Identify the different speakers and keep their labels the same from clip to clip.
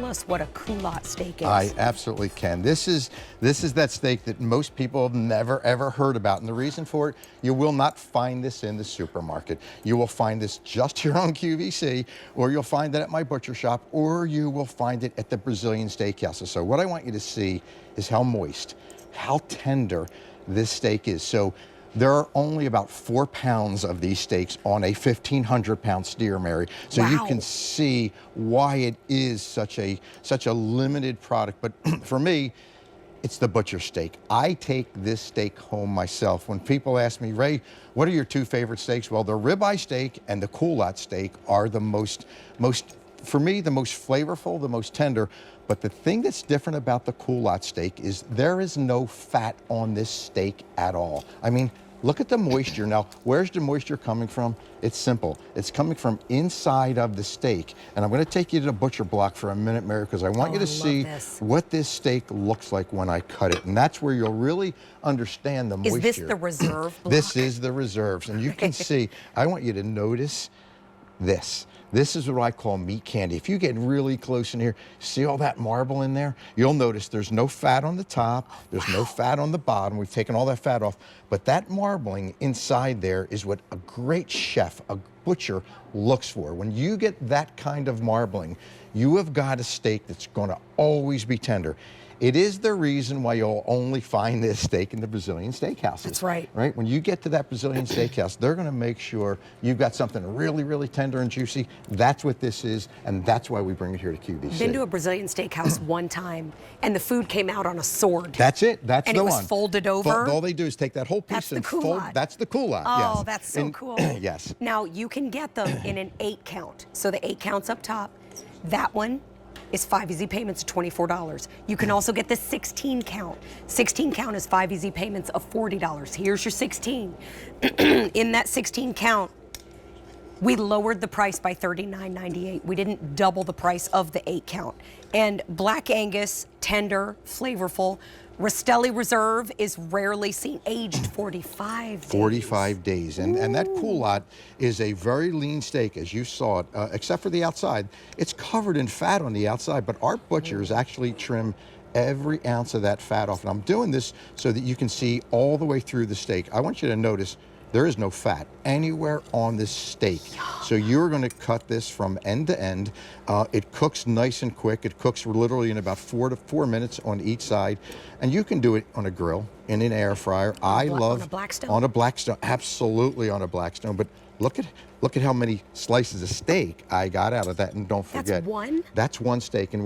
Speaker 1: us what a Coulotte steak is?
Speaker 2: I absolutely can. This is that steak that most people have never ever heard about, and the reason for it, you will not find this in the supermarket. You will find this just here on QVC, or you'll find it at my butcher shop, or you will find it at the Brazilian steakhouses. So what I want you to see is how moist, how tender this steak is. So there are only about 4 pounds of these steaks on a 1,500-pound steer, Mary. So
Speaker 1: wow.
Speaker 2: you can see why it is such a limited product. But for me, it's the butcher steak. I take this steak home myself. When people ask me, Ray, what are your 2 favorite steaks? Well, the ribeye steak and the Coulotte steak are the most, for me, the most flavorful, the most tender. But the thing that's different about the Coulotte steak is there is no fat on this steak at all. I mean, look at the moisture. Now, where's the moisture coming from? It's simple. It's coming from inside of the steak. And I'm going to take you to the butcher block for a minute, Mary, because I want you to see what this steak looks like when I cut it. And that's where you'll really understand the moisture.
Speaker 1: Is this the reserve block?
Speaker 2: This is the reserves. And you can see, I want you to notice this. This is what I call meat candy. If you get really close in here, see all that marble in there? You'll notice there's no fat on the top, there's no fat on the bottom. We've taken all that fat off. But that marbling inside there is what a great chef, a butcher, looks for. When you get that kind of marbling, you have got a steak that's going to always be tender. It is the reason why you'll only find this steak in the Brazilian steakhouses.
Speaker 1: That's right.
Speaker 2: Right? When you get to that Brazilian steakhouse, they're going to make sure you've got something really, really tender and juicy. That's what this is, and that's why we bring it here to QVC.
Speaker 1: Been to a Brazilian steakhouse one time, and the food came out on a sword.
Speaker 2: That's it. That's the one.
Speaker 1: And it was folded over.
Speaker 2: All they do is take that whole piece and fold. That's the Coulotte.
Speaker 1: Oh,
Speaker 2: yes.
Speaker 1: that's so cool.
Speaker 2: Yes.
Speaker 1: Now, you can get them in an 8 count. So the 8 counts up top. That one is 5 easy payments of $24. You can also get the 16 count. 16 count is 5 easy payments of $40. Here's your 16. In that 16 count, we lowered the price by $39.98. We didn't double the price of the 8 count. And Black Angus, tender, flavorful. Rastelli Reserve is rarely seen, aged 45 days.
Speaker 2: 45 days. And that Coulotte is a very lean steak, as you saw it, except for the outside. It's covered in fat on the outside, but our butchers actually trim every ounce of that fat off. And I'm doing this so that you can see all the way through the steak. I want you to notice there is no fat anywhere on this steak. So you're going to cut this from end to end. It cooks nice and quick. It cooks literally in about 4 to 4 minutes on each side. And you can do it on a grill, in an air fryer.
Speaker 1: On a Blackstone?
Speaker 2: On a Blackstone, absolutely on a Blackstone. But look at how many slices of steak I got out of that. And don't forget,
Speaker 1: that's one?
Speaker 2: That's one steak. And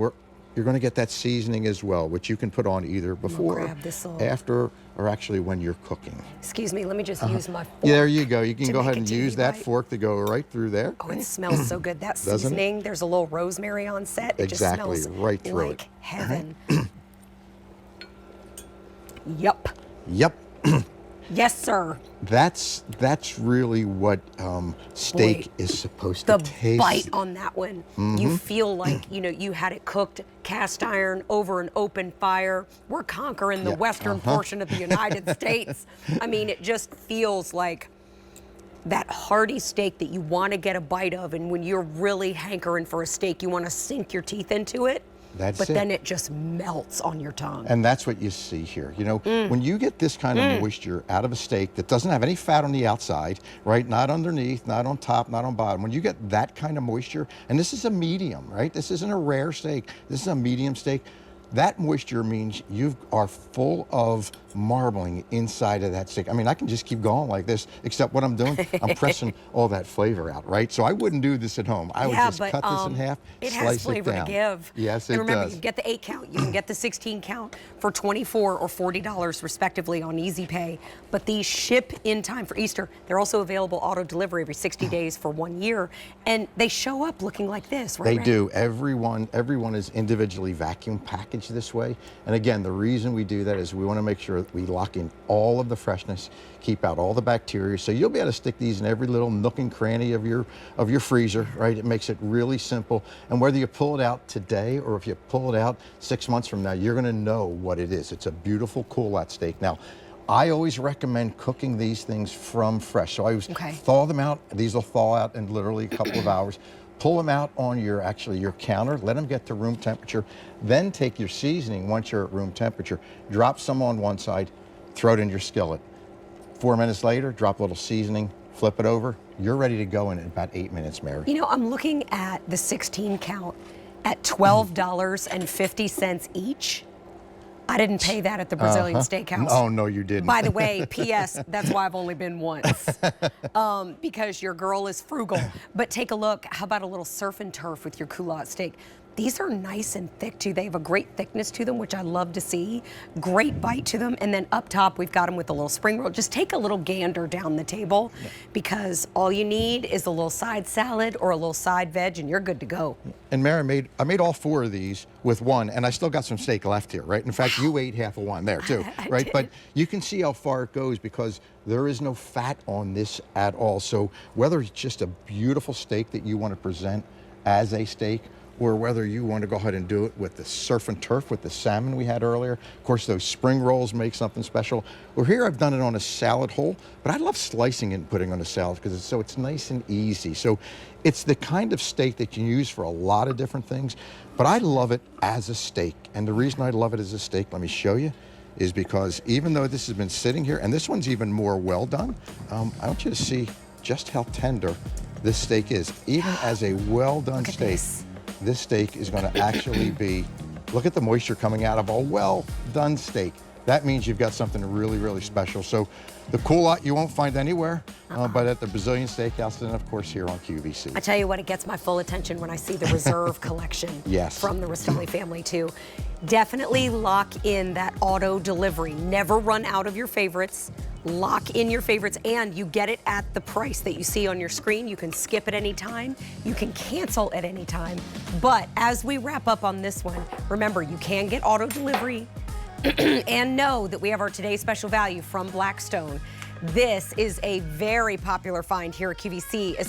Speaker 2: you're going to get that seasoning as well, which you can put on either before, after, or actually when you're cooking.
Speaker 1: Excuse me, let me just use my fork.
Speaker 2: Yeah, there you go. You can go ahead and use that fork to go right through there.
Speaker 1: Oh, it smells so good. That seasoning, there's a little rosemary on set. It
Speaker 2: exactly,
Speaker 1: just smells
Speaker 2: right through
Speaker 1: like heaven. Yep.
Speaker 2: Yep.
Speaker 1: Yes, sir.
Speaker 2: That's really what steak is supposed to taste.
Speaker 1: The bite on that one. You feel like, you had it cooked cast iron over an open fire. We're conquering the western portion of the United States. I mean, it just feels like that hearty steak that you want to get a bite of, and when you're really hankering for a steak, you want to sink your teeth into it. But then it just melts on your tongue.
Speaker 2: And that's what you see here. When you get this kind of moisture out of a steak that doesn't have any fat on the outside, right? Not underneath, not on top, not on bottom. When you get that kind of moisture, and this is a medium, right? This isn't a rare steak. This is a medium steak. That moisture means you are full of marbling inside of that steak. I mean, I can just keep going like this, except what I'm doing, I'm pressing all that flavor out, right? So I wouldn't do this at home. I would just cut this in half,
Speaker 1: it
Speaker 2: slice
Speaker 1: has flavor
Speaker 2: it down.
Speaker 1: to give.
Speaker 2: Yes, it
Speaker 1: and remember,
Speaker 2: does.
Speaker 1: You can get the 8 count, you can get the 16 count for $24 or $40 respectively on Easy Pay. But these ship in time for Easter. They're also available auto delivery every 60 days for 1 year. And they show up looking like this, right?
Speaker 2: They do. Everyone is individually vacuum packaged this way. And again, the reason we do that is we want to make sure that we lock in all of the freshness, keep out all the bacteria. So you'll be able to stick these in every little nook and cranny of your freezer, right? It makes it really simple. And whether you pull it out today or if you pull it out 6 months from now, you're going to know what it is. It's a beautiful Coulotte steak. Now, I always recommend cooking these things from fresh. So I always thaw them out. These will thaw out in literally a couple of hours. pull them out on your counter, let them get to room temperature, then take your seasoning once you're at room temperature, drop some on one side, throw it in your skillet. 4 minutes later, drop a little seasoning, flip it over. You're ready to go in about 8 minutes, Mary.
Speaker 1: You know, I'm looking at the 16 count at $12.50 each. I didn't pay that at the Brazilian Steakhouse.
Speaker 2: Oh, no, you didn't.
Speaker 1: By the way, P.S., that's why I've only been once, because your girl is frugal. But take a look. How about a little surf and turf with your culotte steak? These are nice and thick, too. They have a great thickness to them, which I love to see. Great bite to them. And then up top, we've got them with a little spring roll. Just take a little gander down the table, because all you need is a little side salad or a little side veg, and you're good to go.
Speaker 2: And Mary, I made all 4 of these with one, and I still got some steak left here, right? In fact, you ate half of one there, too, right? But you can see how far it goes, because there is no fat on this at all. So whether it's just a beautiful steak that you want to present as a steak, or whether you want to go ahead and do it with the surf and turf with the salmon we had earlier. Of course, those spring rolls make something special. Well, here I've done it on a salad whole, but I love slicing it and putting it on a salad because it's nice and easy. So it's the kind of steak that you use for a lot of different things, but I love it as a steak. And the reason I love it as a steak, let me show you, is because even though this has been sitting here, and this one's even more well done, I want you to see just how tender this steak is. Even as a well done steak, this steak is going to actually be, look at the moisture coming out of a well-done steak. That means you've got something really, really special. So the Coulotte you won't find anywhere, but at the Brazilian Steakhouse, and of course here on QVC.
Speaker 1: I tell you what, it gets my full attention when I see the reserve collection from the Rastelli family too. Definitely lock in that auto delivery. Never run out of your favorites. Lock in your favorites, and you get it at the price that you see on your screen. You can skip at any time. You can cancel at any time. But as we wrap up on this one, remember, you can get auto delivery and know that we have our today's special value from Blackstone. This is a very popular find here at QVC.